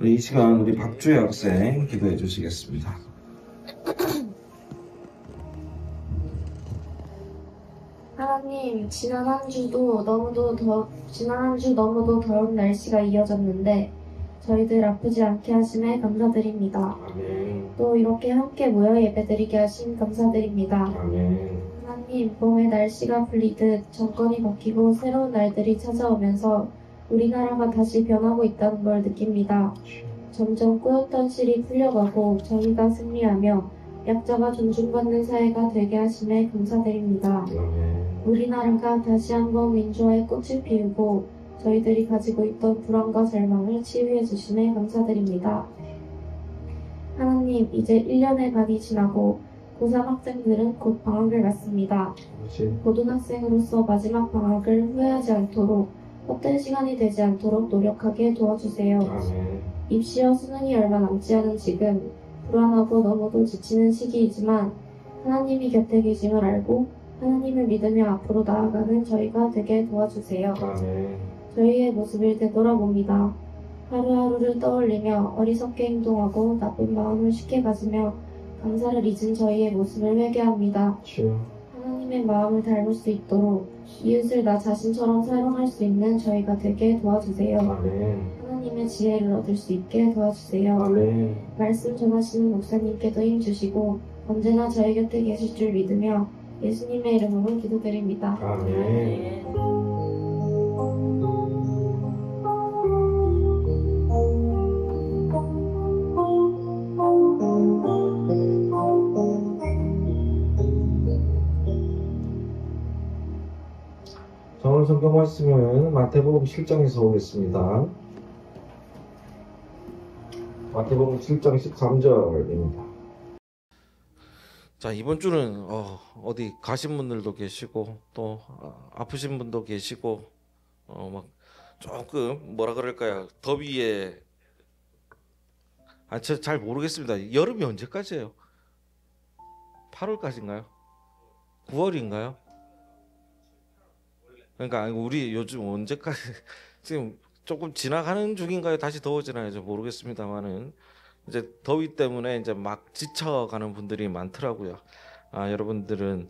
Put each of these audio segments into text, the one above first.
이 시간 우리 박주혜 학생 기도해 주시겠습니다. 하나님, 지난 한 주 너무도 더운 날씨가 이어졌는데 저희들 아프지 않게 하심에 감사드립니다. 아멘. 또 이렇게 함께 모여 예배드리게 하심 감사드립니다. 아멘. 하나님, 봄에 날씨가 풀리듯 정권이 바뀌고 새로운 날들이 찾아오면서 우리나라가 다시 변하고 있다는 걸 느낍니다. 점점 꼬였던 실이 풀려가고 정의가 승리하며 약자가 존중받는 사회가 되게 하심에 감사드립니다. 아멘. 우리나라가 다시 한번 민주화의 꽃을 피우고 저희들이 가지고 있던 불안과 절망을 치유해 주심에 감사드립니다. 하나님, 이제 1년의 반이 지나고 고3 학생들은 곧 방학을 맞습니다. 고등학생으로서 마지막 방학을 후회하지 않도록 헛된 시간이 되지 않도록 노력하게 도와주세요. 아멘. 입시와 수능이 얼마 남지 않은 지금 불안하고 너무도 지치는 시기이지만 하나님이 곁에 계심을 알고 하나님을 믿으며 앞으로 나아가는 저희가 되게 도와주세요. 아멘. 저희의 모습을 되돌아봅니다. 하루하루를 떠올리며 어리석게 행동하고 나쁜 마음을 쉽게 가지며 감사를 잊은 저희의 모습을 회개합니다. 주여. 하나님의 마음을 닮을 수 있도록 이웃을 나 자신처럼 사랑할 수 있는 저희가 되게 도와주세요. 아멘. 하나님의 지혜를 얻을 수 있게 도와주세요. 아멘. 말씀 전하시는 목사님께도 힘주시고 언제나 저희 곁에 계실 줄 믿으며 예수님의 이름으로 기도드립니다. 아멘. 자, 오늘 성경 말씀은 마태복음 7장에서 오겠습니다. 마태복음 7장 13절입니다. 자, 이번 주는 어디 가신 분들도 계시고 또 아프신 분도 계시고 막 조금 뭐라 그럴까요? 더위에 잘 모르겠습니다. 여름이 언제까지예요? 8월까지인가요? 9월인가요? 그러니까 우리 요즘 언제까지 지금 조금 지나가는 중인가요? 다시 더워지나요? 모르겠습니다만은 이제 더위 때문에 이제 막 지쳐가는 분들이 많더라고요. 여러분들은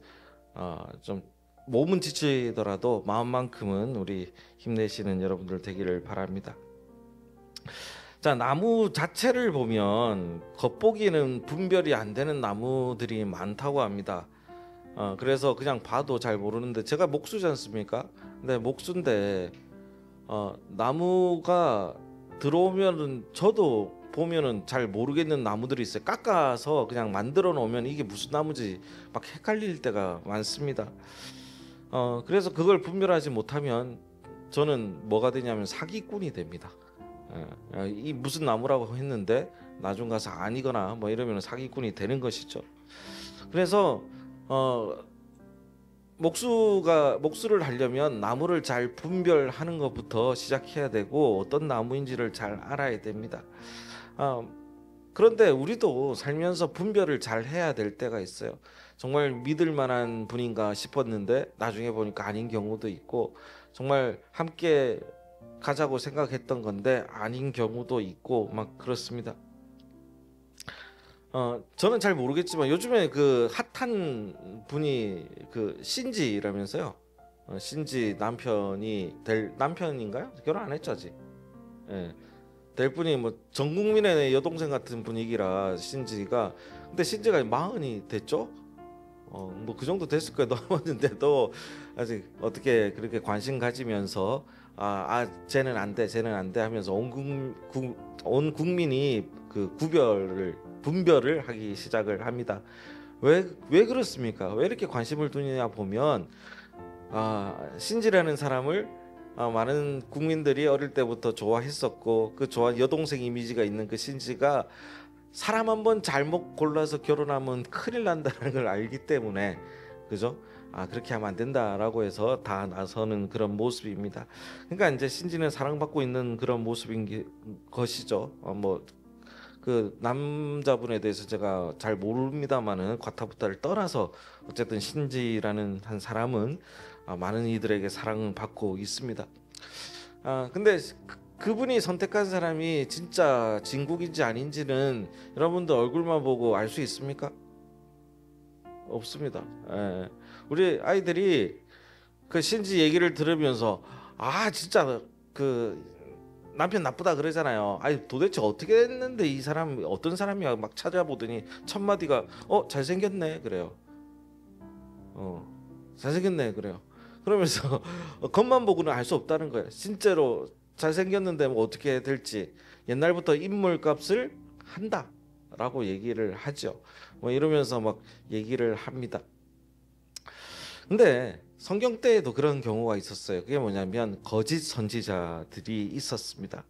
좀 몸은 지치더라도 마음만큼은 우리 힘내시는 여러분들 되기를 바랍니다. 자, 나무 자체를 보면 겉보기에는 분별이 안 되는 나무들이 많다고 합니다. 그래서 그냥 봐도 잘 모르는데 제가 목수지 않습니까? 근데 목수인데 나무가 들어오면은 저도 보면은 잘 모르겠는 나무들이 있어요. 깎아서 그냥 만들어 놓으면 이게 무슨 나무지 막 헷갈릴 때가 많습니다. 그래서 그걸 분별하지 못하면 저는 뭐가 되냐면 사기꾼이 됩니다. 이 무슨 나무라고 했는데 나중 가서 아니거나 뭐 이러면 사기꾼이 되는 것이죠. 그래서 목수를 하려면 나무를 잘 분별하는 것부터 시작해야 되고 어떤 나무인지를 잘 알아야 됩니다. 그런데 우리도 살면서 분별을 잘 해야 될 때가 있어요. 정말 믿을 만한 분인가 싶었는데 나중에 보니까 아닌 경우도 있고, 정말 함께 가자고 생각했던 건데 아닌 경우도 있고 막 그렇습니다. 저는 잘 모르겠지만 요즘에 그 핫한 분이 그 신지라면서요. 신지 남편이 될 남편인가요? 결혼 안 했죠 아직. 예. 될 분이 뭐 전 국민의 여동생 같은 분위기라 신지가. 근데 신지가 40이 됐죠? 뭐 그 정도 됐을 거예요. 넘었는데도 아직 어떻게 그렇게 관심 가지면서 쟤는 안 돼, 쟤는 안 돼 하면서 온 국민이 그 분별을 하기 시작을 합니다. 왜 그렇습니까? 왜 이렇게 관심을 두느냐 보면 신지라는 사람을 많은 국민들이 어릴 때부터 좋아했었고, 그 여동생 이미지가 있는 그 신지가 사람 한번 잘못 골라서 결혼하면 큰일 난다는 걸 알기 때문에, 그죠? 그렇게 하면 안 된다라고 해서 다 나서는 그런 모습입니다. 그러니까 이제 신지는 사랑받고 있는 그런 모습인 것이죠. 뭐 그 남자분에 대해서 제가 잘 모릅니다만은 과타부타를 떠나서 어쨌든 신지라는 한 사람은 많은 이들에게 사랑을 받고 있습니다. 근데 그분이 선택한 사람이 진짜 진국인지 아닌지는 여러분들 얼굴만 보고 알 수 있습니까? 없습니다. 예. 우리 아이들이 그 신지 얘기를 들으면서 아 진짜 그 남편 나쁘다 그러잖아요. 아니 도대체 어떻게 했는데 이 사람 어떤 사람이야 막 찾아보더니 첫 마디가 잘생겼네 그래요. 잘생겼네 그래요. 그러면서 겉만 보고는 알 수 없다는 거예요. 실제로 잘생겼는데 뭐 어떻게 될지 옛날부터 인물값을 한다라고 얘기를 하죠. 뭐 이러면서 막 얘기를 합니다. 근데 성경 때에도 그런 경우가 있었어요. 그게 뭐냐면 거짓 선지자들이 있었습니다.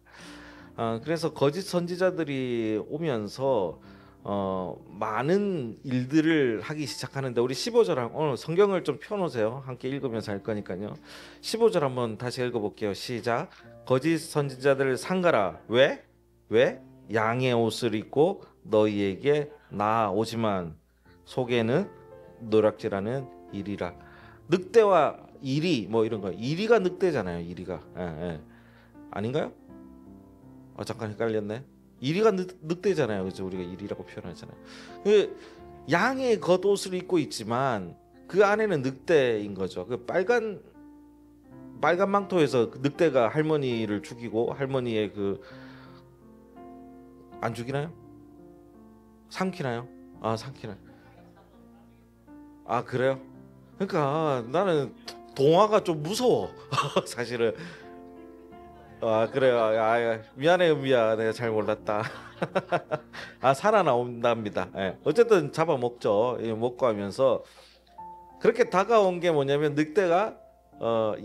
그래서 거짓 선지자들이 오면서 많은 일들을 하기 시작하는데 우리 15절 오늘 성경을 좀 펴놓으세요. 함께 읽으면서 할 거니까요. 15절 한번 다시 읽어볼게요. 시작. 거짓 선지자들을 상가라. 왜? 왜? 양의 옷을 입고 너희에게 나오지만 속에는 노략질하는 일이라. 늑대와 이리 뭐 이런 거. 이리가 늑대잖아요. 이리가. 예. 아닌가요? 잠깐 헷갈렸네. 이리가 늑대잖아요. 그죠? 우리가 이리라고 표현하잖아요. 그 양의 겉옷을 입고 있지만 그 안에는 늑대인 거죠. 그 빨간 망토에서 그 늑대가 할머니를 죽이고 할머니의 그 안 죽이나요? 삼키나요? 삼키나요? 그래요? 그러니까 나는 동화가 좀 무서워. 사실은. 그래요. 미안해요, 내가 잘 몰랐다. 살아나온답니다. 예. 어쨌든 잡아먹죠. 먹고 하면서 그렇게 다가온 게 뭐냐면 늑대가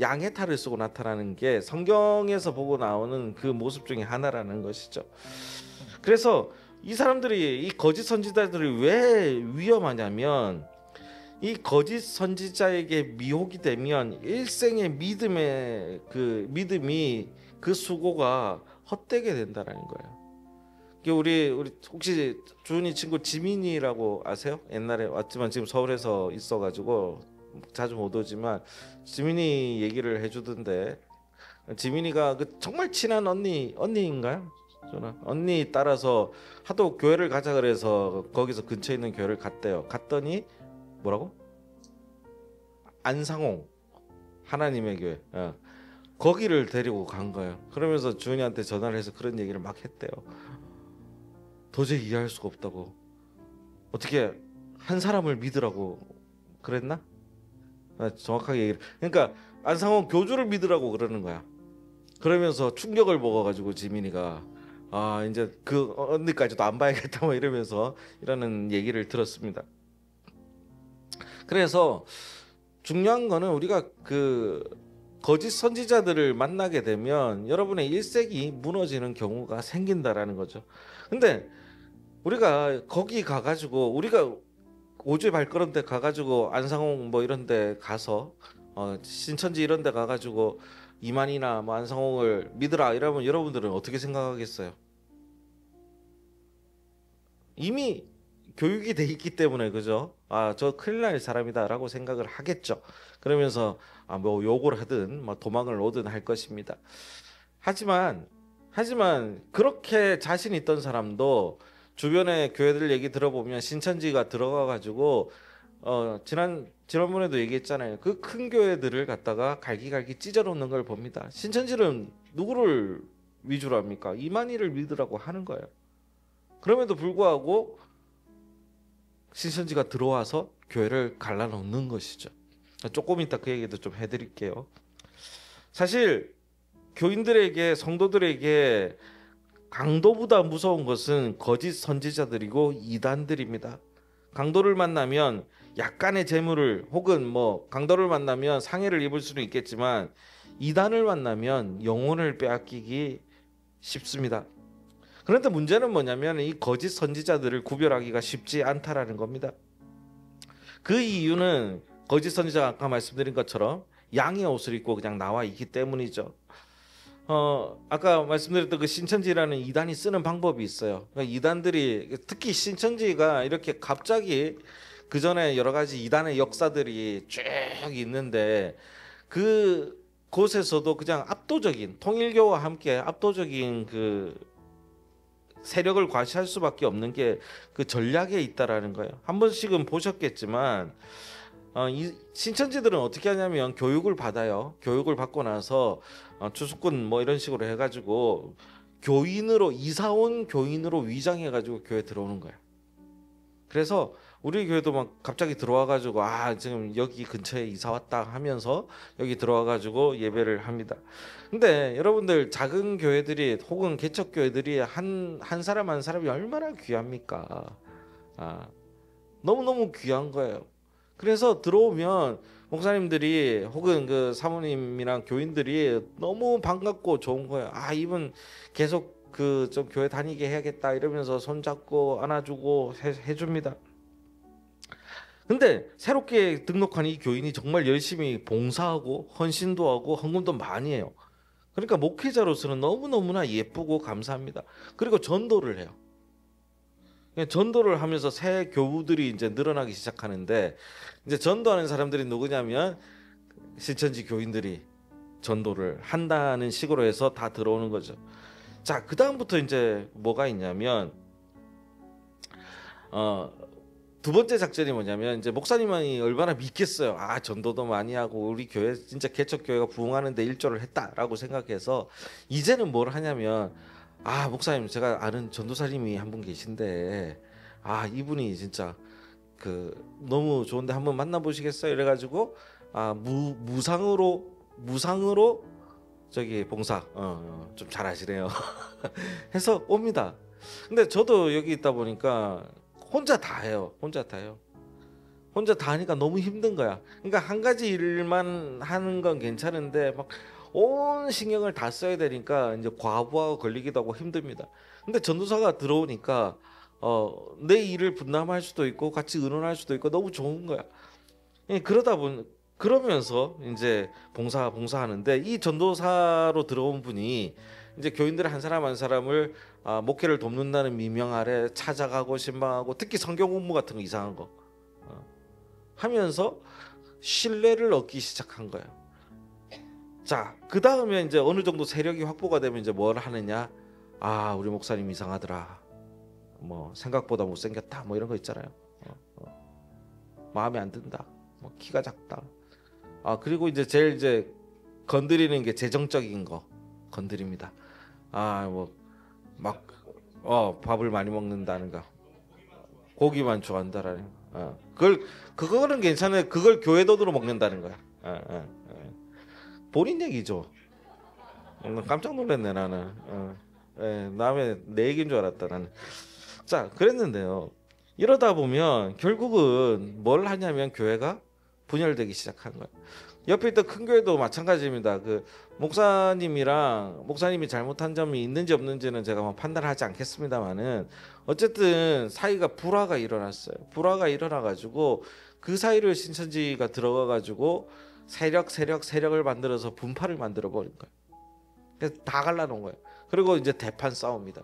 양의 탈을 쓰고 나타나는 게 성경에서 보고 나오는 그 모습 중에 하나라는 것이죠. 그래서 이 사람들이 이 거짓 선지자들이 왜 위험하냐면 이 거짓 선지자에게 미혹이 되면 일생의 믿음이 그 수고가 헛되게 된다라는 거예요. 우리 혹시 주은이 친구 지민이라고 아세요? 옛날에 왔지만 지금 서울에서 있어가지고 자주 못 오지만 지민이 얘기를 해주던데 지민이가 그 정말 친한 언니인가요? 언니 따라서 하도 교회를 가자 그래서 거기서 근처에 있는 교회를 갔대요. 갔더니 뭐라고? 안상홍 하나님의 교회. 거기를 데리고 간 거예요. 그러면서 주은이한테 전화를 해서 그런 얘기를 막 했대요. 도저히 이해할 수가 없다고. 어떻게 한 사람을 믿으라고 그랬나? 정확하게 얘기를. 그러니까 안상홍 교주를 믿으라고 그러는 거야. 그러면서 충격을 먹어가지고 지민이가 이제 그 언니까지도 안 봐야겠다 뭐 이러면서 이라는 얘기를 들었습니다. 그래서 중요한 거는 우리가 그 거짓 선지자들을 만나게 되면 여러분의 일색이 무너지는 경우가 생긴다라는 거죠. 근데 우리가 거기 가가지고 우리가 5주의 발걸음 때 가가지고 안상홍 뭐 이런 데 가서 신천지 이런 데 가가지고 이만희나 뭐 안상홍을 믿으라 이러면 여러분들은 어떻게 생각하겠어요? 이미 교육이 돼 있기 때문에 그죠? 저 큰일 날 사람이다라고 생각을 하겠죠. 그러면서 뭐 욕을 하든 뭐 도망을 오든 할 것입니다. 하지만 그렇게 자신 있던 사람도 주변의 교회들 얘기 들어보면 신천지가 들어가가지고 지난번에도 얘기했잖아요. 그 큰 교회들을 갖다가 갈기갈기 찢어놓는 걸 봅니다. 신천지는 누구를 위주로 합니까? 이만희를 믿으라고 하는 거예요. 그럼에도 불구하고 신천지가 들어와서 교회를 갈라놓는 것이죠. 조금 이따 그 얘기도 좀 해드릴게요. 사실 교인들에게 성도들에게 강도보다 무서운 것은 거짓 선지자들이고 이단들입니다. 강도를 만나면 약간의 재물을 혹은 뭐 강도를 만나면 상해를 입을 수는 있겠지만 이단을 만나면 영혼을 빼앗기기 쉽습니다. 그런데 문제는 뭐냐면 이 거짓 선지자들을 구별하기가 쉽지 않다라는 겁니다. 그 이유는 거짓 선지자가 아까 말씀드린 것처럼 양의 옷을 입고 그냥 나와 있기 때문이죠. 아까 말씀드렸던 그 신천지라는 이단이 쓰는 방법이 있어요. 그러니까 이단들이 특히 신천지가 이렇게 갑자기 그 전에 여러 가지 이단의 역사들이 쭉 있는데 그 곳에서도 그냥 압도적인 통일교와 함께 압도적인 그 세력을 과시할 수밖에 없는 게 그 전략에 있다라는 거예요. 한 번씩은 보셨겠지만 이 신천지들은 어떻게 하냐면 교육을 받아요. 교육을 받고 나서 추수꾼 뭐 이런 식으로 해가지고 교인으로 이사 온 교인으로 위장해가지고 교회 들어오는 거예요. 그래서 우리 교회도 막 갑자기 들어와가지고 지금 여기 근처에 이사 왔다 하면서 여기 들어와가지고 예배를 합니다. 근데 여러분들 작은 교회들이 혹은 개척 교회들이 한 사람 한 사람이 얼마나 귀합니까? 너무너무 귀한 거예요. 그래서 들어오면 목사님들이 혹은 그 사모님이랑 교인들이 너무 반갑고 좋은 거예요. 이분 계속 그 좀 교회 다니게 해야겠다 이러면서 손잡고 안아주고 해줍니다. 근데 새롭게 등록한 이 교인이 정말 열심히 봉사하고 헌신도 하고 헌금도 많이 해요. 그러니까 목회자로서는 너무너무나 예쁘고 감사합니다. 그리고 전도를 해요. 전도를 하면서 새 교우들이 이제 늘어나기 시작하는데, 이제 전도하는 사람들이 누구냐면 신천지 교인들이 전도를 한다는 식으로 해서 다 들어오는 거죠. 자, 그 다음부터 이제 뭐가 있냐면 두 번째 작전이 뭐냐면, 이제 목사님이 얼마나 믿겠어요. 전도도 많이 하고 우리 교회 진짜 개척 교회가 부흥하는데 일조를 했다라고 생각해서 이제는 뭘 하냐면, 목사님, 제가 아는 전도사님이 한 분 계신데 이분이 진짜 그 너무 좋은데 한번 만나보시겠어요? 이래가지고 무상으로 저기 봉사 좀 잘하시네요. 해서 옵니다. 근데 저도 여기 있다 보니까 혼자 다 해요. 혼자 다 하니까 너무 힘든 거야. 그러니까 한 가지 일만 하는 건 괜찮은데 막 온 신경을 다 써야 되니까 이제 과부하가 걸리기도 하고 힘듭니다. 근데 전도사가 들어오니까 내 일을 분담할 수도 있고 같이 의논할 수도 있고 너무 좋은 거야. 그러면서 이제 봉사하는데, 이 전도사로 들어온 분이 이제 교인들 한 사람 한 사람을 목회를 돕는다는 미명 아래 찾아가고 신방하고, 특히 성경 공부 같은 거 이상한 거 하면서 신뢰를 얻기 시작한 거예요. 자, 그 다음에 이제 어느 정도 세력이 확보가 되면 이제 뭘 하느냐? 우리 목사님 이상하더라. 뭐 생각보다 못생겼다. 뭐 이런 거 있잖아요. 마음에 안 든다. 뭐 키가 작다. 그리고 이제 제일 이제 건드리는 게 재정적인 거 건드립니다. 뭐 막 밥을 많이 먹는다는 거, 고기만 좋아한다라는 거. 그거는 괜찮아요. 그걸 교회 돈으로 먹는다는 거야. 본인 얘기죠. 깜짝 놀랐네 나는. 남의 내 얘기인 줄 알았다 나는. 자, 그랬는데요. 이러다 보면 결국은 뭘 하냐면 교회가 분열되기 시작한 거예요. 옆에 있던 큰 교회도 마찬가지입니다. 그 목사님이 잘못한 점이 있는지 없는지는 제가 뭐 판단하지 않겠습니다만은, 어쨌든 사이가 불화가 일어났어요. 불화가 일어나가지고 그 사이를 신천지가 들어가가지고 세력을 만들어서 분파를 만들어 버린 거예요. 그래서 다 갈라놓은 거예요. 그리고 이제 대판 싸웁니다.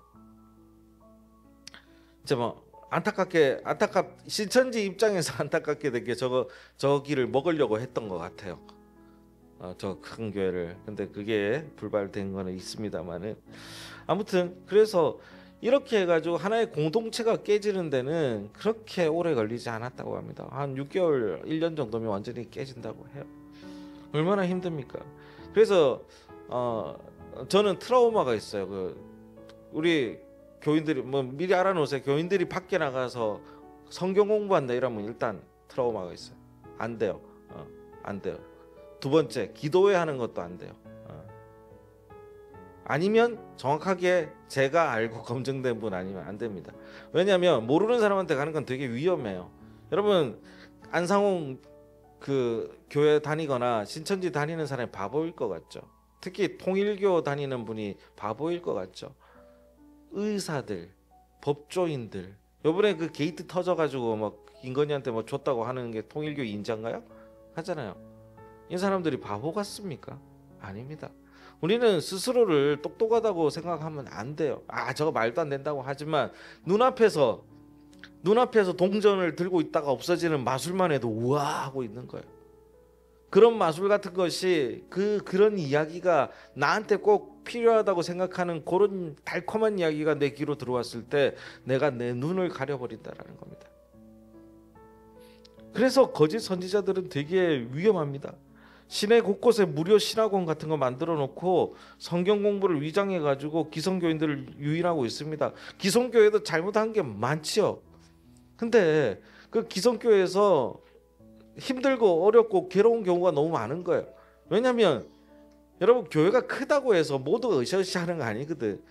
이제 뭐 신천지 입장에서 안타깝게 된 게 저 길을 먹으려고 했던 것 같아요. 저 큰 교회를. 근데 그게 불발된 거는 있습니다만은, 아무튼 그래서 이렇게 해가지고 하나의 공동체가 깨지는 데는 그렇게 오래 걸리지 않았다고 합니다. 한 6개월, 1년 정도면 완전히 깨진다고 해요. 얼마나 힘듭니까? 그래서 저는 트라우마가 있어요. 우리 교인들이 뭐 미리 알아놓으세요. 교인들이 밖에 나가서 성경 공부한다 이러면 일단 트라우마가 있어요. 안 돼요. 안 돼요. 두 번째, 기도회 하는 것도 안 돼요. 아니면 정확하게 제가 알고 검증된 분 아니면 안 됩니다. 왜냐하면 모르는 사람한테 가는 건 되게 위험해요. 여러분, 안상홍 그 교회 다니거나 신천지 다니는 사람이 바보일 것 같죠? 특히 통일교 다니는 분이 바보일 것 같죠? 의사들, 법조인들, 요번에 그 게이트 터져가지고 막 김건희한테 뭐 줬다고 하는 게 통일교 인자인가요? 하잖아요. 이 사람들이 바보 같습니까? 아닙니다. 우리는 스스로를 똑똑하다고 생각하면 안 돼요. 저거 말도 안 된다고 하지만 눈앞에서 동전을 들고 있다가 없어지는 마술만 해도 우와 하고 있는 거예요. 그런 마술 같은 것이 그런 이야기가 나한테 꼭 필요하다고 생각하는 그런 달콤한 이야기가 내 귀로 들어왔을 때 내가 내 눈을 가려버린다라는 겁니다. 그래서 거짓 선지자들은 되게 위험합니다. 시내 곳곳에 무료 신학원 같은 거 만들어 놓고 성경 공부를 위장해 가지고 기성교인들을 유인하고 있습니다. 기성교회도 잘못한 게 많지요. 근데 그 기성교회에서 힘들고 어렵고 괴로운 경우가 너무 많은 거예요. 왜냐하면 여러분 교회가 크다고 해서 모두가 으쌰으쌰 하는 거 아니거든.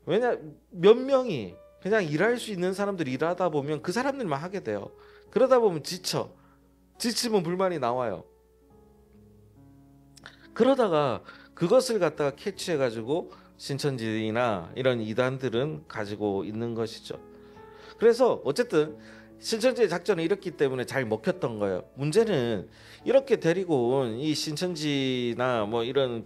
왜냐 몇 명이 그냥 일할 수 있는 사람들이 일하다 보면 그 사람들만 하게 돼요. 그러다 보면 지치면 불만이 나와요. 그러다가 그것을 갖다가 캐치해가지고 신천지나 이런 이단들은 가지고 있는 것이죠. 그래서 어쨌든 신천지의 작전을 이뤘기 때문에 잘 먹혔던 거예요. 문제는 이렇게 데리고 온 이 신천지나 뭐 이런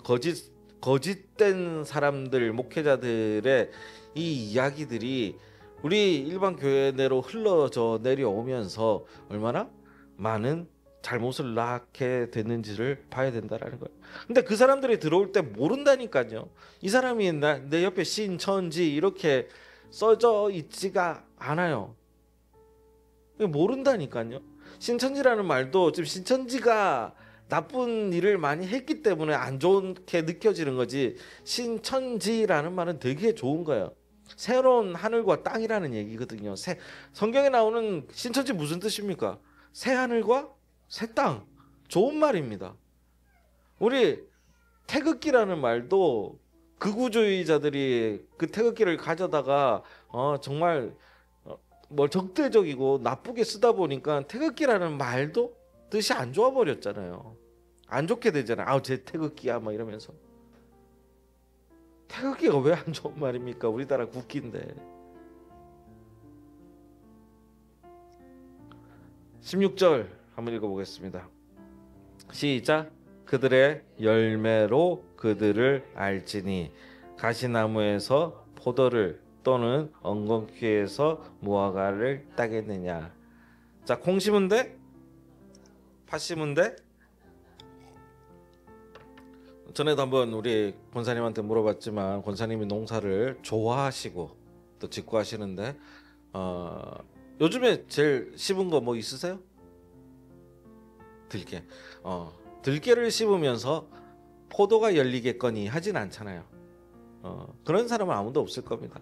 거짓된 사람들, 목회자들의 이 이야기들이 우리 일반 교회 내로 흘러져 내려오면서 얼마나 많은 잘못을 낳게 됐는지를 봐야 된다라는 거예요. 근데 그 사람들이 들어올 때 모른다니까요. 이 사람이 내 옆에 신천지 이렇게 써져 있지가 않아요. 모른다니까요. 신천지라는 말도 지금 신천지가 나쁜 일을 많이 했기 때문에 안 좋게 느껴지는 거지, 신천지라는 말은 되게 좋은 거예요. 새로운 하늘과 땅이라는 얘기거든요. 성경에 나오는 신천지 무슨 뜻입니까? 새 하늘과 새 땅. 좋은 말입니다. 우리 태극기라는 말도 극우주의자들이 그 태극기를 가져다가 정말 뭐 적대적이고 나쁘게 쓰다 보니까 태극기라는 말도 뜻이 안 좋아 버렸잖아요. 안 좋게 되잖아요. 아우 제 태극기야 막 이러면서. 태극기가 왜 안 좋은 말입니까? 우리나라 국기인데. 16절 한번 읽어보겠습니다. 시작. 그들의 열매로 그들을 알지니 가시나무에서 포도를 또는 엉겅퀴에서 무화과를 따겠느냐. 자, 콩 심은 데? 팥 심은 데? 전에도 한번 우리 권사님한테 물어봤지만 권사님이 농사를 좋아하시고 또 짓고 하시는데 요즘에 제일 심은 거 뭐 있으세요? 들깨. 들깨를 심으면서 포도가 열리겠거니 하진 않잖아요. 그런 사람은 아무도 없을 겁니다.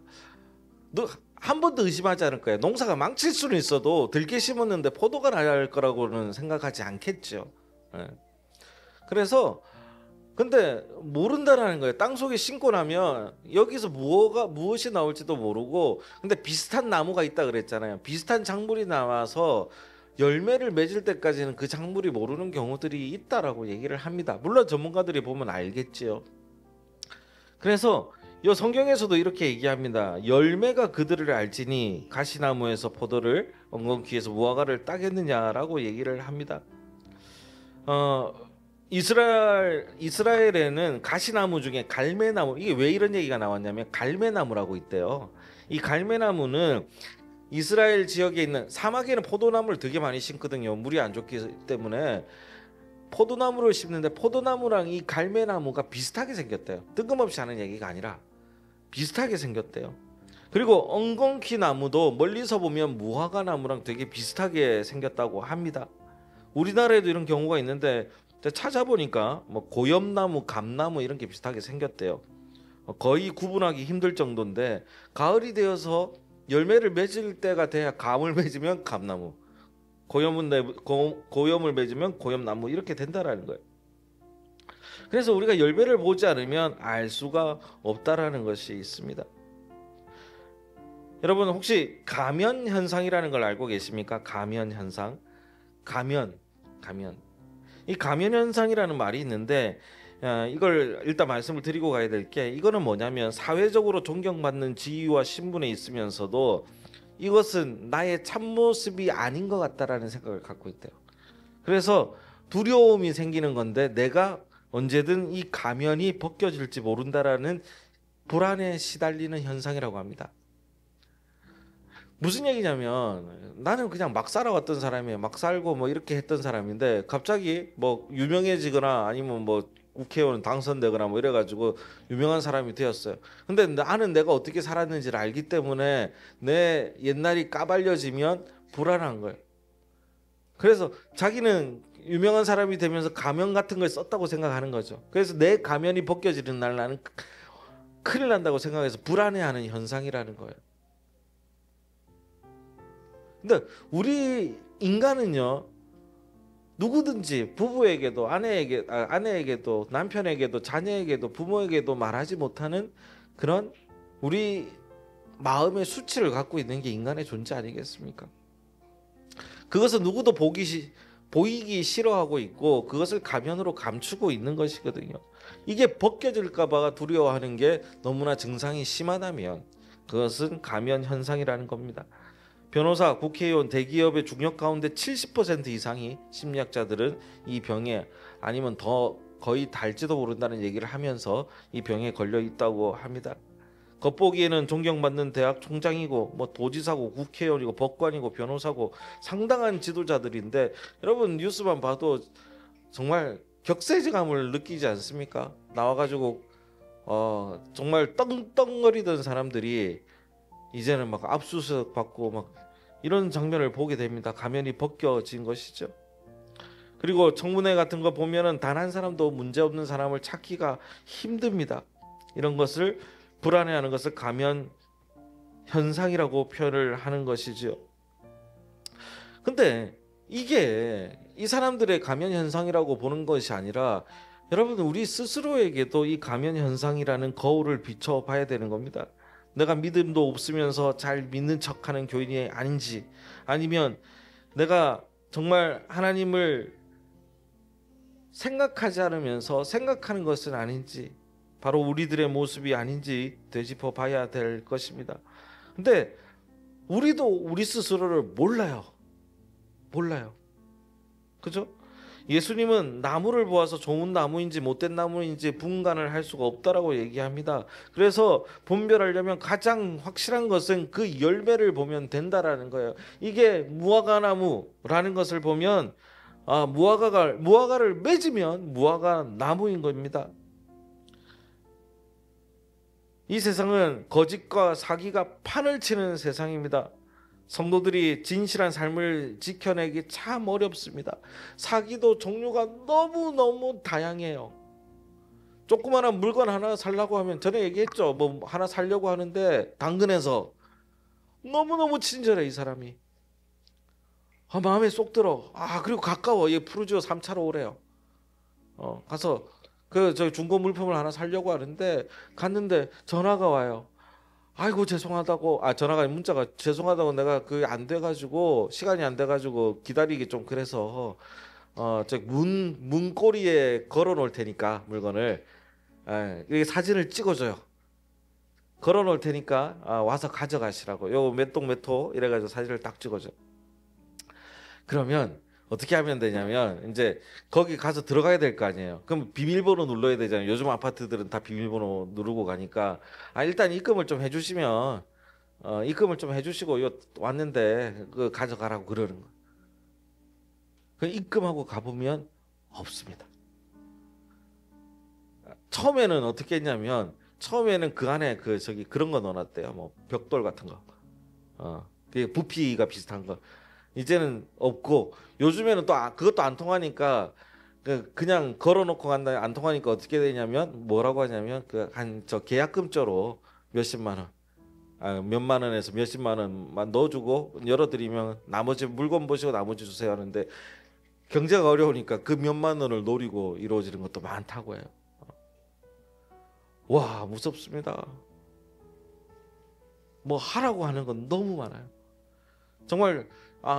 한 번도 의심하지 않을 거예요. 농사가 망칠 수는 있어도 들깨 심었는데 포도가 날 거라고는 생각하지 않겠죠. 그래서 근데 모른다라는 거예요. 땅속에 심고 나면 여기서 무엇이 나올지도 모르고, 근데 비슷한 나무가 있다 그랬잖아요. 비슷한 작물이 나와서 열매를 맺을 때까지는 그 작물이 모르는 경우들이 있다라고 얘기를 합니다. 물론 전문가들이 보면 알겠지요. 그래서 이 성경에서도 이렇게 얘기합니다. 열매가 그들을 알지니 가시나무에서 포도를 엉겅퀴에서 무화과를 따겠느냐라고 얘기를 합니다. 이스라엘에는 가시나무 중에 갈매나무, 이게 왜 이런 얘기가 나왔냐면 갈매나무라고 있대요. 이 갈매나무는 이스라엘 지역에 있는 사막에는 포도나무를 되게 많이 심거든요. 물이 안 좋기 때문에 포도나무를 심는데 포도나무랑 이 갈매나무가 비슷하게 생겼대요. 뜬금없이 하는 얘기가 아니라 비슷하게 생겼대요. 그리고 엉겅퀴 나무도 멀리서 보면 무화과 나무랑 되게 비슷하게 생겼다고 합니다. 우리나라에도 이런 경우가 있는데 찾아보니까 뭐 고엽나무, 감나무 이런 게 비슷하게 생겼대요. 거의 구분하기 힘들 정도인데 가을이 되어서 열매를 맺을 때가 돼야 감을 맺으면 감나무, 고염을 맺으면 고염나무 이렇게 된다라는 거예요. 그래서 우리가 열매를 보지 않으면 알 수가 없다라는 것이 있습니다. 여러분 혹시 가면 현상이라는 걸 알고 계십니까? 가면 현상. 가면. 이 가면 현상이라는 말이 있는데 이걸 일단 말씀을 드리고 가야 될 게, 이거는 뭐냐면 사회적으로 존경받는 지위와 신분에 있으면서도 이것은 나의 참모습이 아닌 것 같다라는 생각을 갖고 있대요. 그래서 두려움이 생기는 건데 내가 언제든 이 가면이 벗겨질지 모른다라는 불안에 시달리는 현상이라고 합니다. 무슨 얘기냐면 나는 그냥 막 살아왔던 사람이에요. 막 살고 뭐 이렇게 했던 사람인데 갑자기 뭐 유명해지거나 아니면 뭐 국회의원 당선되거나 뭐 이래가지고 유명한 사람이 되었어요. 근데 나는 내가 어떻게 살았는지를 알기 때문에 내 옛날이 까발려지면 불안한 거예요. 그래서 자기는 유명한 사람이 되면서 가면 같은 걸 썼다고 생각하는 거죠. 그래서 내 가면이 벗겨지는 날 나는 큰일 난다고 생각해서 불안해하는 현상이라는 거예요. 근데 우리 인간은요, 누구든지 부부에게도 아내에게도 남편에게도 자녀에게도 부모에게도 말하지 못하는 그런 우리 마음의 수치를 갖고 있는 게 인간의 존재 아니겠습니까? 그것은 누구도 보이기 싫어하고 있고 그것을 가면으로 감추고 있는 것이거든요. 이게 벗겨질까 봐 두려워하는 게 너무나 증상이 심하다면 그것은 가면 현상이라는 겁니다. 변호사, 국회의원, 대기업의 중역 가운데 70% 이상이 심리학자들은 이 병에 아니면 더 거의 달지도 모른다는 얘기를 하면서 이 병에 걸려 있다고 합니다. 겉보기에는 존경받는 대학 총장이고 뭐 도지사고 국회의원이고 법관이고 변호사고 상당한 지도자들인데 여러분 뉴스만 봐도 정말 격세지감을 느끼지 않습니까? 나와가지고 정말 떵떵거리던 사람들이 이제는 막 압수수색 받고 막 이런 장면을 보게 됩니다. 가면이 벗겨진 것이죠. 그리고 청문회 같은 거 보면은 단 한 사람도 문제 없는 사람을 찾기가 힘듭니다. 이런 것을 불안해하는 것을 가면 현상이라고 표현을 하는 것이죠. 근데 이게 이 사람들의 가면 현상이라고 보는 것이 아니라 여러분 우리 스스로에게도 이 가면 현상이라는 거울을 비춰봐야 되는 겁니다. 내가 믿음도 없으면서 잘 믿는 척하는 교인이 아닌지 아니면 내가 정말 하나님을 생각하지 않으면서 생각하는 것은 아닌지 바로 우리들의 모습이 아닌지 되짚어 봐야 될 것입니다. 근데 우리도 우리 스스로를 몰라요. 그죠? 예수님은 나무를 보아서 좋은 나무인지 못된 나무인지 분간을 할 수가 없다라고 얘기합니다. 그래서 분별하려면 가장 확실한 것은 그 열매를 보면 된다라는 거예요. 이게 무화과 나무라는 것을 보면 무화과를 맺으면 무화과 나무인 겁니다. 이 세상은 거짓과 사기가 판을 치는 세상입니다. 성도들이 진실한 삶을 지켜내기 참 어렵습니다. 사기도 종류가 너무너무 다양해요. 조그마한 물건 하나 살려고 하면 전에 얘기했죠. 뭐 하나 살려고 하는데 당근에서 너무너무 친절해 이 사람이. 마음에 쏙 들어. 그리고 가까워. 얘 푸르지오 3차로 오래요. 가서 저희 중고 물품을 하나 살려고 하는데 갔는데 전화가 와요. 아이고 죄송하다고 전화가 문자가 죄송하다고 내가 그게 안 돼가지고 시간이 안 돼가지고 기다리기 좀 그래서 저 문고리에 걸어 놓을 테니까 물건을 이게 사진을 찍어줘요. 걸어 놓을 테니까 와서 가져가시라고 요 몇 동 몇 호 이래가지고 사진을 딱 찍어줘. 그러면 어떻게 하면 되냐면 이제 거기 가서 들어가야 될 거 아니에요. 그럼 비밀번호 눌러야 되잖아요. 요즘 아파트들은 다 비밀번호 누르고 가니까 일단 입금을 좀 해주시면 입금을 좀 해주시고 요 왔는데 그 가져가라고 그러는 거예요. 그 입금하고 가보면 없습니다. 처음에는 어떻게 했냐면 처음에는 그 안에 그런 거 넣어놨대요. 뭐 벽돌 같은 거, 그 부피가 비슷한 거. 이제는 없고 요즘에는 또 그것도 안 통하니까 그냥 걸어놓고 간다 안 통하니까 어떻게 되냐면 뭐라고 하냐면 저 계약금조로 몇십만 원, 몇만 원에서 몇십만 원만 넣어주고 열어드리면 나머지 물건 보시고 나머지 주세요 하는데 경제가 어려우니까 그 몇만 원을 노리고 이루어지는 것도 많다고 해요. 와 무섭습니다. 뭐 하라고 하는 건 너무 많아요. 정말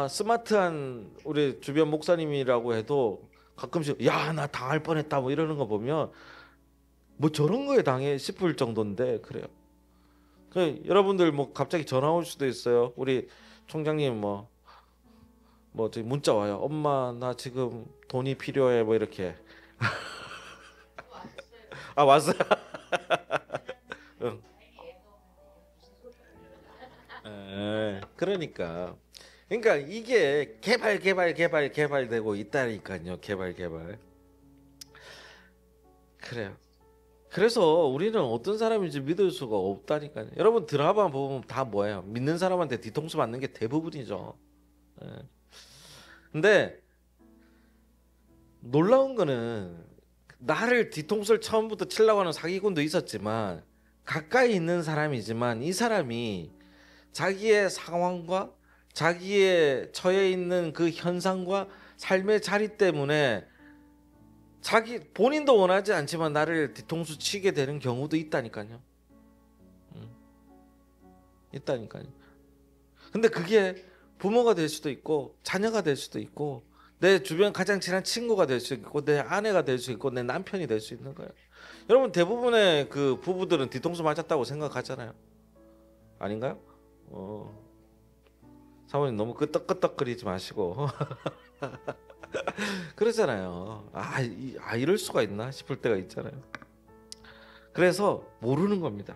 스마트한 우리 주변 목사님이라고 해도 가끔씩 야 나 당할 뻔했다 뭐 이러는 거 보면 뭐 저런 거에 당해 싶을 정도인데 그래요. 여러분들 뭐 갑자기 전화 올 수도 있어요. 우리 총장님 뭐 저기 문자 와요. 엄마 나 지금 돈이 필요해 뭐 이렇게. 왔어요. 응. 그러니까 이게 개발되고 있다니까요. 개발. 그래요. 그래서 우리는 어떤 사람인지 믿을 수가 없다니까요. 여러분 드라마 보면 다 뭐예요? 믿는 사람한테 뒤통수 맞는 게 대부분이죠. 예. 근데 놀라운 거는 나를 뒤통수를 처음부터 치려고 하는 사기꾼도 있었지만 가까이 있는 사람이지만 이 사람이 자기의 상황과 자기의 처해 있는 그 현상과 삶의 자리 때문에 자기 본인도 원하지 않지만 나를 뒤통수 치게 되는 경우도 있다니까요. 있다니까요. 근데 그게 부모가 될 수도 있고 자녀가 될 수도 있고 내 주변 가장 친한 친구가 될 수 있고 내 아내가 될 수 있고 내 남편이 될 수 있는 거예요. 여러분 대부분의 그 부부들은 뒤통수 맞았다고 생각하잖아요. 아닌가요? 사모님 너무 끄떡끄떡거리지 마시고 그러잖아요. 이럴 수가 있나 싶을 때가 있잖아요. 그래서 모르는 겁니다.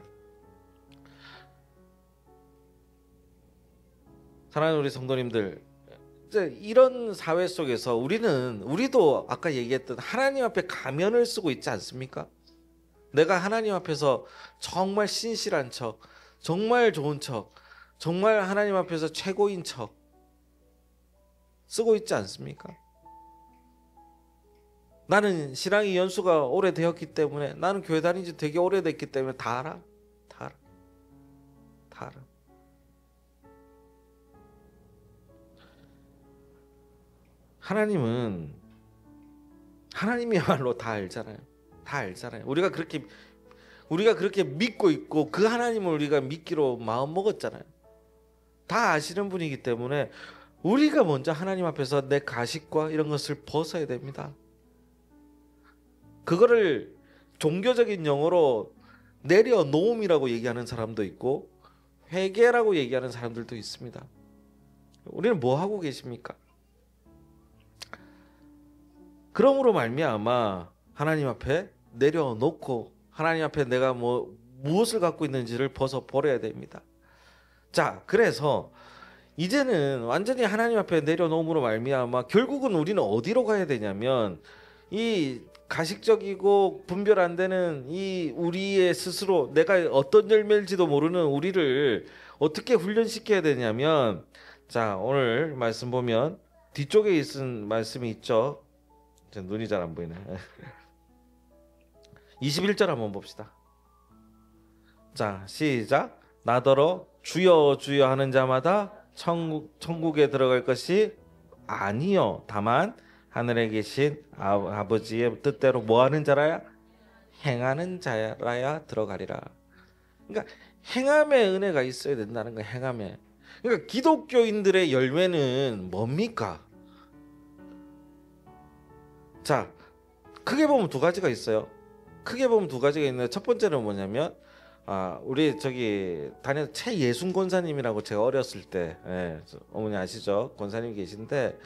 사랑하는 우리 성도님들, 이제 이런 사회 속에서 우리도 아까 얘기했던 하나님 앞에 가면을 쓰고 있지 않습니까? 내가 하나님 앞에서 정말 신실한 척, 정말 좋은 척, 정말 하나님 앞에서 최고인 척 쓰고 있지 않습니까? 나는 신앙이 연수가 오래되었기 때문에, 나는 교회 다닌 지 되게 오래됐기 때문에 다 알아. 하나님이야말로 다 알잖아요. 우리가 그렇게 믿고 있고 그 하나님을 우리가 믿기로 마음 먹었잖아요. 다 아시는 분이기 때문에 우리가 먼저 하나님 앞에서 내 가식과 이런 것을 벗어야 됩니다. 그거를 종교적인 용어로 내려놓음이라고 얘기하는 사람도 있고 회개라고 얘기하는 사람들도 있습니다. 우리는 뭐 하고 계십니까? 그러므로 말미암아 하나님 앞에 내려놓고 하나님 앞에 내가 무엇을 갖고 있는지를 벗어 버려야 됩니다. 자, 그래서 이제는 완전히 하나님 앞에 내려놓음으로 말미암아 결국은 우리는 어디로 가야 되냐면 이 가식적이고 분별 안 되는 이 우리의 스스로 내가 어떤 열매일지도 모르는 우리를 어떻게 훈련시켜야 되냐면, 자, 오늘 말씀 보면 뒤쪽에 있은 말씀이 있죠. 눈이 잘 안 보이네. 21절 한번 봅시다. 자, 시작. 나더러 주여 주여 하는 자마다 천국에 들어갈 것이 아니요 다만 하늘에 계신 아버지의 뜻대로 뭐하는 자라야? 행하는 자라야 들어가리라. 그러니까 행함의 은혜가 있어야 된다는 거예요. 행함에. 그러니까 기독교인들의 열매는 뭡니까? 자, 크게 보면 두 가지가 있어요. 있는데 첫 번째는 뭐냐면 우리 저기 다녔 최예순 권사님이라고 제가 어렸을 때, 어머니 아시죠? 권사님 계신데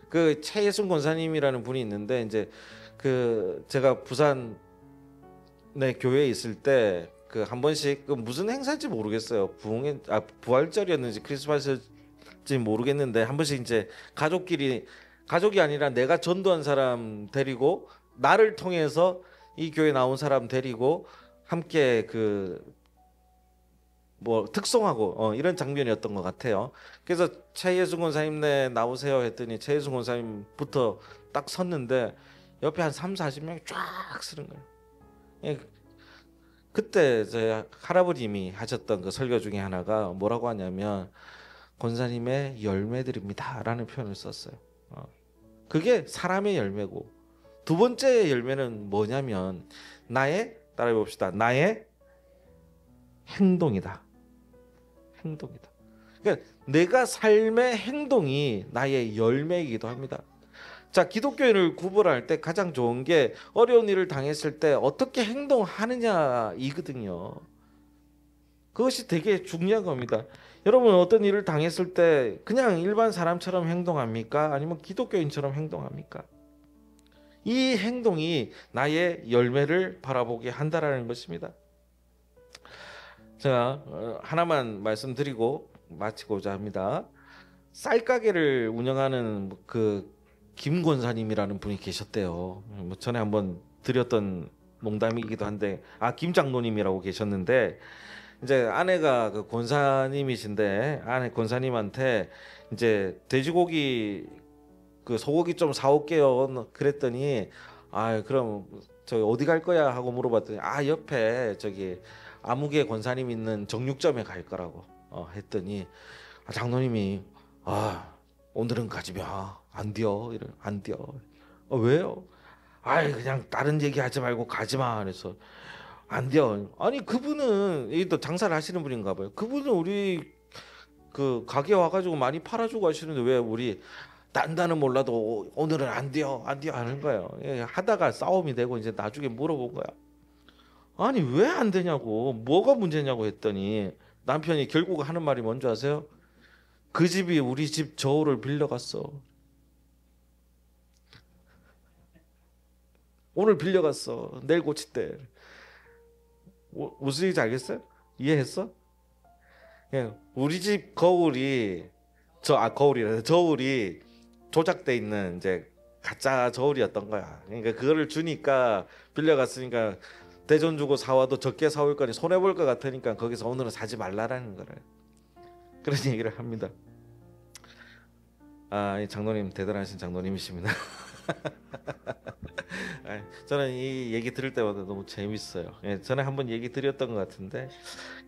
그 최예순 권사님이라는 분이 있는데 이제 그 제가 부산에 교회에 있을 때 그 한 번씩 그 무슨 행사인지 모르겠어요. 부활절이었는지 크리스마스인지 모르겠는데 한 번씩 이제 가족이 아니라 내가 전도한 사람 데리고 나를 통해서 이 교회 나온 사람 데리고 함께 특송하고 이런 장면이었던 것 같아요. 그래서 최예순 권사님 네 나오세요 했더니 최예순 권사님부터 딱 섰는데 옆에 한 30-40명이 쫙 서는 거예요. 그때 제 할아버님이 하셨던 그 설교 중에 하나가 뭐라고 하냐면 권사님의 열매들입니다 라는 표현을 썼어요. 그게 사람의 열매고, 두 번째 열매는 뭐냐면 따라해 봅시다. 나의 행동이다. 그러니까 내가 삶의 행동이 나의 열매이기도 합니다. 자, 기독교인을 구분할 때 가장 좋은 게 어려운 일을 당했을 때 어떻게 행동하느냐이거든요. 그것이 되게 중요한 겁니다. 여러분 어떤 일을 당했을 때 그냥 일반 사람처럼 행동합니까? 아니면 기독교인처럼 행동합니까? 이 행동이 나의 열매를 바라보게 한다라는 것입니다. 제가 하나만 말씀드리고 마치고자 합니다. 쌀 가게를 운영하는 그 김 권사님이라는 분이 계셨대요. 뭐 전에 한번 드렸던 농담이기도 한데, 김 장로님이라고 계셨는데, 이제 아내가 그 권사님이신데, 아내 권사님한테 이제 돼지고기 그 소고기 좀 사올게요 그랬더니, 그럼 저 어디 갈 거야 하고 물어봤더니, 옆에 저기 아무개 권사님 있는 정육점에 갈 거라고 했더니, 장로님이 오늘은 가지 마. 안 돼요. 안 돼요. 왜요? 그냥 다른 얘기 하지 말고 가지 마. 그래서 안 돼요. 아니 그분은 이 또 장사를 하시는 분인가 봐요. 그분은 우리 그 가게 와가지고 많이 팔아주고 하시는데 왜 우리 딴다는 몰라도 오늘은 안 돼요. 안 돼요 하는 거예요. 하다가 싸움이 되고 이제 나중에 물어본 거야. 아니 왜 안 되냐고, 뭐가 문제냐고 했더니 남편이 결국 하는 말이 뭔지 아세요? 그 집이 우리 집 저울을 빌려갔어. 오늘 빌려갔어. 내일 고칠 때. 무슨 얘기인지 알겠어요? 이해했어? 우리 집 거울이 저울이 조작돼 있는 이제 가짜 저울이었던 거야. 그러니까 그거를 주니까, 빌려갔으니까 대전 주고 사와도 적게 사올 거니 손해 볼 것 같으니까 거기서 오늘은 사지 말라라는 거를, 그런 얘기를 합니다. 이 장로님 대단하신 장로님이십니다. 저는 이 얘기 들을 때마다 너무 재밌어요. 전에 한번 얘기 드렸던 것 같은데,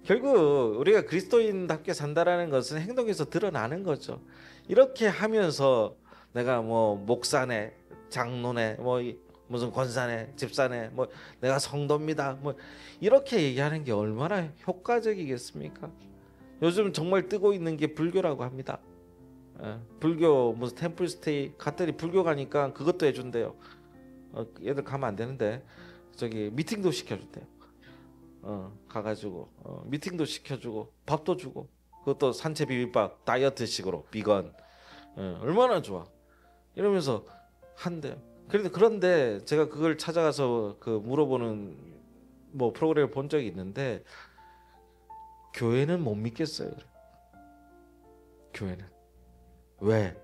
결국 우리가 그리스도인답게 산다라는 것은 행동에서 드러나는 거죠. 이렇게 하면서 내가 뭐 목사네, 장로네, 뭐 무슨 권사네, 집사네, 뭐 내가 성도입니다, 뭐 이렇게 얘기하는 게 얼마나 효과적이겠습니까? 요즘 정말 뜨고 있는 게 불교라고 합니다. 불교 무슨 템플스테이 갔더니 불교 가니까 그것도 해준대요. 얘들 가면 안 되는데 저기 미팅도 시켜준대요. 가가지고 미팅도 시켜주고 밥도 주고, 그것도 산채 비빔밥 다이어트식으로 비건. 얼마나 좋아. 이러면서 한대요. 그런데 제가 그걸 찾아가서 그 물어보는 뭐 프로그램을 본 적이 있는데, 교회는 못 믿겠어요. 교회는 왜?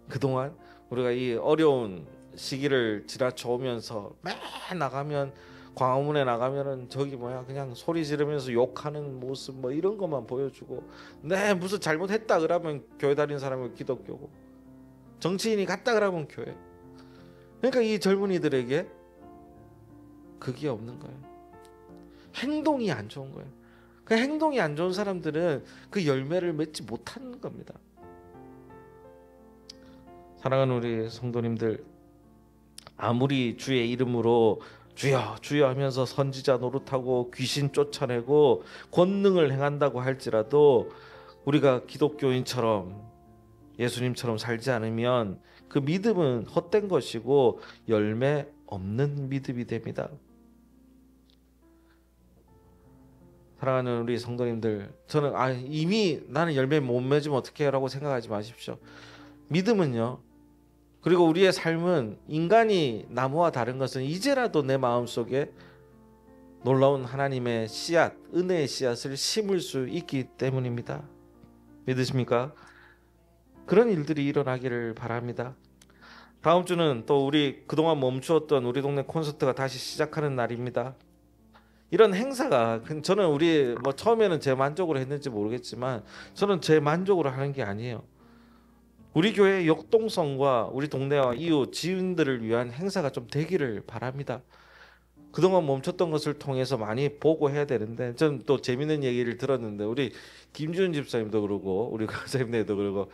그동안 우리가 이 어려운 시기를 지나쳐 오면서 매 나가면, 광화문에 나가면은 저기 그냥 소리 지르면서 욕하는 모습 뭐 이런 것만 보여주고, 무슨 잘못했다 그러면 교회 다니는 사람은 기독교고, 정치인이 갔다 그러면 교회. 그러니까 이 젊은이들에게 그게 없는 거예요. 행동이 안 좋은 거예요. 그 행동이 안 좋은 사람들은 그 열매를 맺지 못하는 겁니다. 사랑하는 우리 성도님들, 아무리 주의 이름으로 주여 주여 하면서 선지자 노릇하고 귀신 쫓아내고 권능을 행한다고 할지라도, 우리가 기독교인처럼 예수님처럼 살지 않으면 그 믿음은 헛된 것이고 열매 없는 믿음이 됩니다. 사랑하는 우리 성도님들, 저는 이미 나는 열매 못 맺으면 어떡해 라고 생각하지 마십시오. 믿음은요, 그리고 우리의 삶은, 인간이 나무와 다른 것은 이제라도 내 마음속에 놀라운 하나님의 씨앗, 은혜의 씨앗을 심을 수 있기 때문입니다. 믿으십니까? 그런 일들이 일어나기를 바랍니다. 다음 주는 또 우리 그동안 멈추었던 우리 동네 콘서트가 다시 시작하는 날입니다. 이런 행사가, 저는 우리 처음에는 제 만족으로 했는지 모르겠지만 저는 제 만족으로 하는 게 아니에요. 우리 교회의 역동성과 우리 동네와 이웃 지인들을 위한 행사가 좀 되기를 바랍니다. 그동안 멈췄던 것을 통해서 많이 보고 해야 되는데, 전 또 재밌는 얘기를 들었는데, 우리 김지훈 집사님도 그러고 우리 강사님들도 그러고,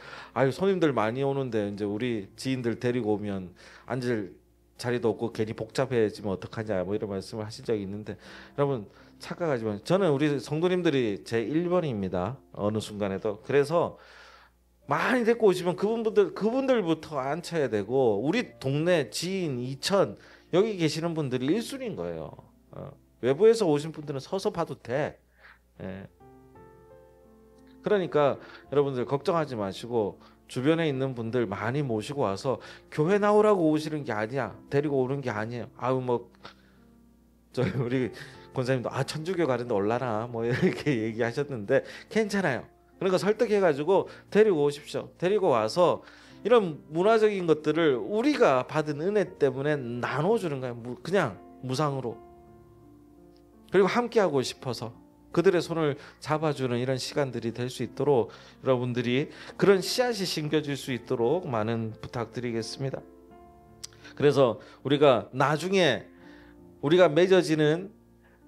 손님들 많이 오는데 이제 우리 지인들 데리고 오면 앉을 자리도 없고 괜히 복잡해지면 어떡하냐 뭐 이런 말씀을 하신 적이 있는데, 여러분 착각하지만 저는 우리 성도님들이 제 1번입니다. 어느 순간에도. 그래서 많이 데리고 오시면 그분들부터 앉혀야 되고, 우리 동네 지인 2천 여기 계시는 분들이 1순위인 거예요. 외부에서 오신 분들은 서서 봐도 돼. 그러니까 여러분들 걱정하지 마시고 주변에 있는 분들 많이 모시고 와서, 교회 나오라고 오시는 게 아니야. 데리고 오는 게 아니에요. 우리 권사님도 천주교 가는데 올라나 뭐 이렇게 얘기하셨는데, 괜찮아요. 그러니까 설득해가지고 데리고 오십시오. 데리고 와서 이런 문화적인 것들을 우리가 받은 은혜 때문에 나눠주는 거예요. 그냥 무상으로. 그리고 함께하고 싶어서 그들의 손을 잡아주는 이런 시간들이 될 수 있도록 여러분들이 그런 씨앗이 심겨질 수 있도록 많은 부탁드리겠습니다. 그래서 우리가 나중에 우리가 맺어지는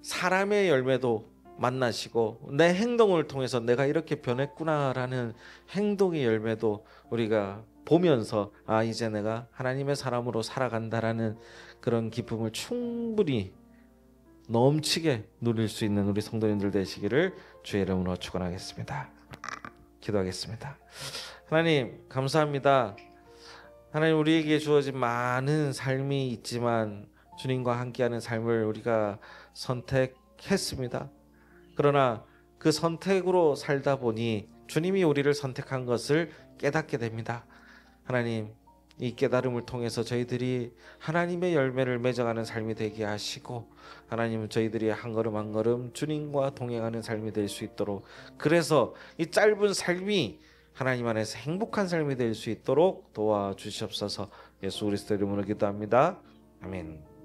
사람의 열매도 만나시고 내 행동을 통해서 내가 이렇게 변했구나라는 행동의 열매도 우리가 보면서 이제 내가 하나님의 사람으로 살아간다라는 그런 기쁨을 충분히 넘치게 누릴 수 있는 우리 성도님들 되시기를 주의 이름으로 축원하겠습니다. 기도하겠습니다. 하나님 감사합니다. 하나님 우리에게 주어진 많은 삶이 있지만 주님과 함께하는 삶을 우리가 선택했습니다. 그러나 그 선택으로 살다 보니 주님이 우리를 선택한 것을 깨닫게 됩니다. 하나님 이 깨달음을 통해서 저희들이 하나님의 열매를 맺어가는 삶이 되게 하시고 하나님은 저희들이 한 걸음 한 걸음 주님과 동행하는 삶이 될 수 있도록 그래서 이 짧은 삶이 하나님 안에서 행복한 삶이 될 수 있도록 도와주시옵소서. 예수 그리스도 이름으로 기도합니다. 아멘.